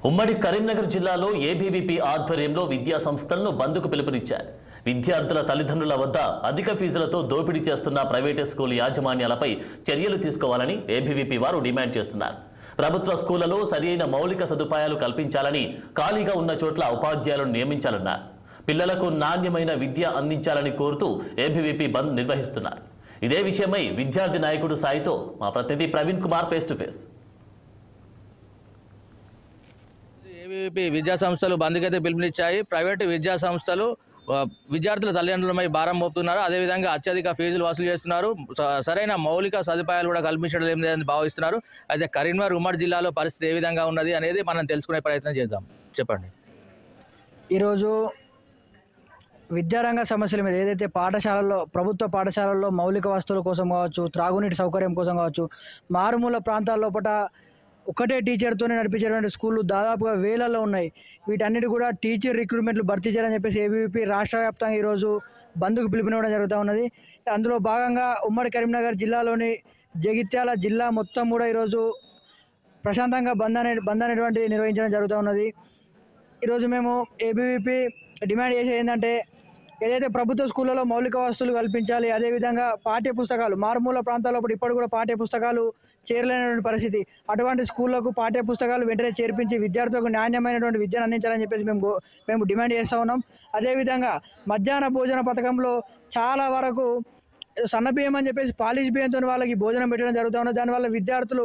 ఉమ్మడి కరీంనగర్ జిల్లాలో ఏబీవీపీ ఆధ్వర్యంలో విద్యా సంస్థలను బంద్కు పిలుపునిచ్చారు. విద్యార్థుల తల్లిదండ్రుల వద్ద అధిక ఫీజులతో దోపిడీ చేస్తున్న ప్రైవేటు స్కూల్ యాజమాన్యాలపై చర్యలు తీసుకోవాలని ఏబీవీపీ వారు డిమాండ్ చేస్తున్నారు. ప్రభుత్వ స్కూళ్లలో సరైన మౌలిక సదుపాయాలు కల్పించాలని, ఖాళీగా ఉన్న చోట్ల ఉపాధ్యాయులను నియమించాలన్నారు. పిల్లలకు నాణ్యమైన విద్య అందించాలని కోరుతూ ఏబీవీపీ బంద్ నిర్వహిస్తున్నారు. ఇదే విషయమై విద్యార్థి నాయకుడు సాయితో మా ప్రతినిధి Praveen Kumar face to face. ABVP విద్యా సంస్థలు బంద్కైతే పిలుపునిచ్చాయి. ప్రైవేటు విద్యా సంస్థలు విద్యార్థుల తల్లిదండ్రులపై భారం మోపుతున్నారు. అదేవిధంగా అత్యధిక ఫీజులు వసూలు చేస్తున్నారు. సరైన మౌలిక సదుపాయాలు కూడా కల్పించడం లేదని భావిస్తున్నారు. అయితే కరీంనగర్ ఉమ్మడి జిల్లాలో పరిస్థితి ఏ విధంగా ఉన్నది అనేది మనం తెలుసుకునే ప్రయత్నం చేద్దాం. చెప్పండి. ఈరోజు విద్యారంగ సమస్యల మీద ఏదైతే పాఠశాలల్లో, ప్రభుత్వ పాఠశాలల్లో మౌలిక వస్తువుల కోసం కావచ్చు, త్రాగునీటి సౌకర్యం కోసం కావచ్చు, మారుమూల ప్రాంతాల లోపల ఒకటే టీచర్తోనే నడిపించేటువంటి స్కూళ్ళు దాదాపుగా వేలల్లో ఉన్నాయి. వీటన్నిటి కూడా టీచర్ రిక్రూట్మెంట్లు భర్తీ చేయాలని చెప్పేసి ఏబీవీపీ రాష్ట్ర వ్యాప్తంగా ఈరోజు బంద్కు పిలుపునివ్వడం జరుగుతూ ఉన్నది. అందులో భాగంగా ఉమ్మడి కరీంనగర్ జిల్లాలోని జగిత్యాల జిల్లా మొత్తం కూడా ఈరోజు ప్రశాంతంగా బంద్ అనేటువంటిది నిర్వహించడం జరుగుతూ ఉన్నది. ఈరోజు మేము ఏబీవీపీ డిమాండ్ చేసేది ఏంటంటే, ఏదైతే ప్రభుత్వ స్కూళ్ళలో మౌలిక వసతులు కల్పించాలి, అదేవిధంగా పాఠ్య పుస్తకాలు మారుమూల ప్రాంతాల్లో ఇప్పుడు కూడా పాఠ్య పుస్తకాలు చేరలేనటువంటి పరిస్థితి. అటువంటి స్కూళ్లకు పాఠ్య పుస్తకాలు వెంటనే చేర్పించి విద్యార్థులకు నాణ్యమైనటువంటి విద్యను అందించాలని చెప్పేసి మేము డిమాండ్ చేస్తూ ఉన్నాం. అదేవిధంగా మధ్యాహ్న భోజన పథకంలో చాలా వరకు సన్నబియ్యం అని చెప్పేసి పాలిష్ బియ్యంతో వాళ్ళకి భోజనం పెట్టడం జరుగుతూ ఉన్నది. దానివల్ల విద్యార్థులు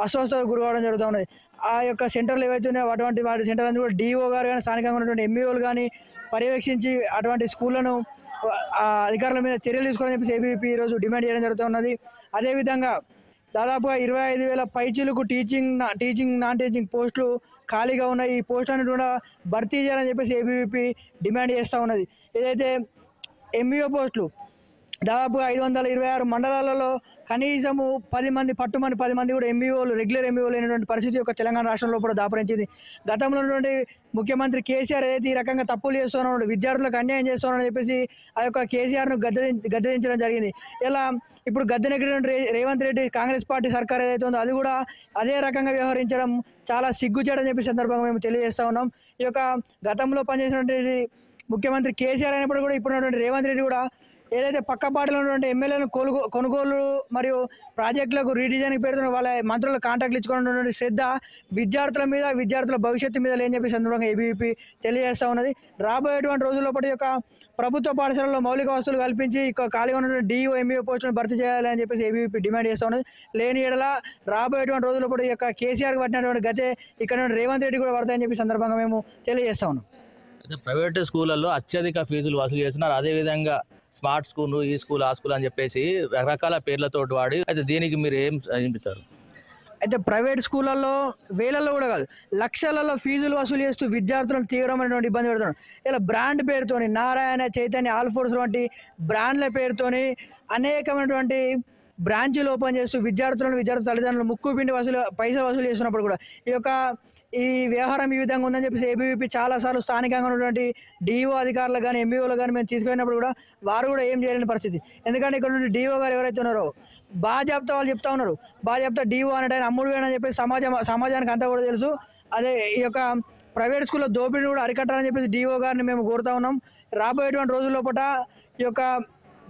అస్వస్థతకు గురవడం జరుగుతూ ఉన్నది. ఆ యొక్క సెంటర్లు ఏవైతే ఉన్నాయో అటువంటి వాటి సెంటర్లను కూడా డిఓ గారు కానీ, స్థానికంగా ఉన్నటువంటి ఎంఈఓలు కానీ పర్యవేక్షించి అటువంటి స్కూళ్లను అధికారుల మీద చర్యలు తీసుకోవాలని చెప్పేసి ఏబీవీపీ ఈరోజు డిమాండ్ చేయడం జరుగుతూ ఉన్నది. అదేవిధంగా దాదాపుగా 25,000 పైచీలకు టీచింగ్ నాన్ టీచింగ్ పోస్టులు ఖాళీగా ఉన్నాయి. ఈ పోస్టులను కూడా భర్తీ చేయాలని చెప్పేసి ఏబీవీపీ డిమాండ్ చేస్తూ ఉన్నది. ఏదైతే ఎంఈఓ పోస్టులు దాదాపుగా 526 మండలాలలో కనీసము 10 మంది పట్టుమని 10 మంది కూడా ఎంఈఓలు, రెగ్యులర్ ఎంఈఓలు అయినటువంటి పరిస్థితి ఒక తెలంగాణ రాష్ట్రంలో కూడా దాపరించింది. గతంలో ఉన్నటువంటి ముఖ్యమంత్రి కేసీఆర్ ఏదైతే ఈ రకంగా తప్పులు చేస్తున్నాడు, విద్యార్థులకు అన్యాయం చేస్తున్నాడని చెప్పేసి ఆ యొక్క కేసీఆర్ను గద్దెదించడం జరిగింది. ఇలా ఇప్పుడు గద్దెనెక్కినటువంటి రేవంత్ రెడ్డి కాంగ్రెస్ పార్టీ సర్కార్ ఏదైతే ఉందో అది కూడా అదే రకంగా వ్యవహరించడం చాలా సిగ్గుచేటని చెప్పి సందర్భంగా మేము తెలియజేస్తూ ఉన్నాం. ఈ యొక్క గతంలో పనిచేసినటువంటి ముఖ్యమంత్రి కేసీఆర్ అయినప్పుడు కూడా ఇప్పుడున్నటువంటి రేవంత్ రెడ్డి కూడా ఏదైతే పక్కపాటులో ఉన్నటువంటి ఎమ్మెల్యేలను కొనుగోలు మరియు ప్రాజెక్టులకు రీడిజైన్కి పెడుతున్న వాళ్ళ మంత్రుల కాంటాక్ట్లు ఇచ్చుకున్నటువంటి శ్రద్ధ విద్యార్థుల మీద, విద్యార్థుల భవిష్యత్తు మీద లేని చెప్పి సందర్భంగా ఏబీవీపీ తెలియజేస్తూ ఉన్నది. రాబోయేటువంటి రోజుల్లో ఈ యొక్క ప్రభుత్వ పాఠశాలలో మౌలిక వసతులు కల్పించి ఖాళీగా ఉన్నటువంటి డిఓ, ఎంఈఓ పోస్టులను భర్తీ చేయాలి అని చెప్పేసి ఏబీవీపీ డిమాండ్ చేస్తూ ఉన్నది. లేని ఎడల రాబోయేటువంటి రోజుల్లో ఈ యొక్క కేసీఆర్కి పట్టినటువంటి గతే ఇక్కడ రేవంత్ రెడ్డి కూడా పడతాయని చెప్పి సందర్భంగా మేము తెలియజేస్తా ఉన్నాం. ప్రైవేటు స్కూళ్ళల్లో అత్యధిక ఫీజులు వసూలు చేస్తున్నారు. అదేవిధంగా స్మార్ట్ స్కూల్, ఈ స్కూల్, ఆ స్కూల్ అని చెప్పేసి రకరకాల పేర్లతో వాడి, అయితే దీనికి మీరు ఏం చెప్తారు? అయితే ప్రైవేట్ స్కూళ్ళల్లో వేలల్లో కూడా కాదు, లక్షలలో ఫీజులు వసూలు చేస్తూ విద్యార్థులను తీవ్రమైనటువంటి ఇబ్బంది పెడుతున్నారు. ఇలా బ్రాండ్ పేరుతోని నారాయణ, చైతన్య, ఆల్ఫోర్స్ వంటి బ్రాండ్ల పేరుతోని అనేకమైనటువంటి బ్రాంచీలు ఓపెన్ చేస్తూ విద్యార్థుల తల్లిదండ్రులు ముక్కు పిండి పైసలు వసూలు చేస్తున్నప్పుడు కూడా ఈ వ్యవహారం ఈ విధంగా ఉందని చెప్పేసి ఏబీవీపీ చాలాసార్లు స్థానికంగా ఉన్నటువంటి డిఓ అధికారులు కానీ, ఎంఈఓలు కానీ మేము తీసుకుపోయినప్పుడు కూడా వారు కూడా ఏం చేయలేని పరిస్థితి. ఎందుకంటే ఇక్కడ నుండి డిఓ గారు ఎవరైతే ఉన్నారో బాజాప్తా వాళ్ళు చెప్తా ఉన్నారు. బాజాప్తా డిఓ అనేట అమ్ముడు వేయని చెప్పేసి సమాజానికి అంతా కూడా తెలుసు. అదే ఈ యొక్క ప్రైవేట్ స్కూల్లో దోపిడీని కూడా అరికట్టాలని చెప్పేసి డిఓ గారిని మేము కోరుతా ఉన్నాం. రాబోయేటువంటి రోజుల్లో ఈ యొక్క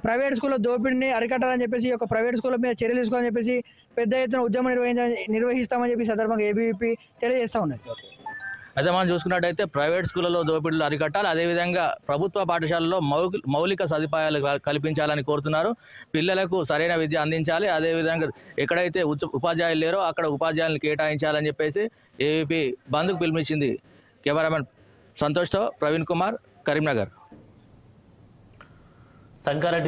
ప్రైవేట్ స్కూల్లో దోపిడీని అరికట్టాలని చెప్పేసి ఈ యొక్క ప్రైవేట్ స్కూళ్ళ మీద చర్యలు తీసుకోవాలని చెప్పేసి పెద్ద ఎత్తున ఉద్యమం నిర్వహిస్తామని చెప్పి సందర్భంగా ఏబీవీపీ తెలియజేస్తూ ఉన్నాయి. అయితే మనం చూసుకున్నట్టయితే ప్రైవేట్ స్కూళ్ళలో దోపిడీలు అరికట్టాలి, అదేవిధంగా ప్రభుత్వ పాఠశాలలో మౌలిక సదుపాయాలు కల్పించాలని కోరుతున్నారు. పిల్లలకు సరైన విద్య అందించాలి, అదేవిధంగా ఎక్కడైతే ఉపాధ్యాయులు లేరో అక్కడ ఉపాధ్యాయులను కేటాయించాలని చెప్పేసి ఏబీవీపీ బంద్కు పిలుపునిచ్చింది. కెమెరామెన్ సంతోష్తో ప్రవీణ్ కుమార్, కరీంనగర్. సంగారెడ్డి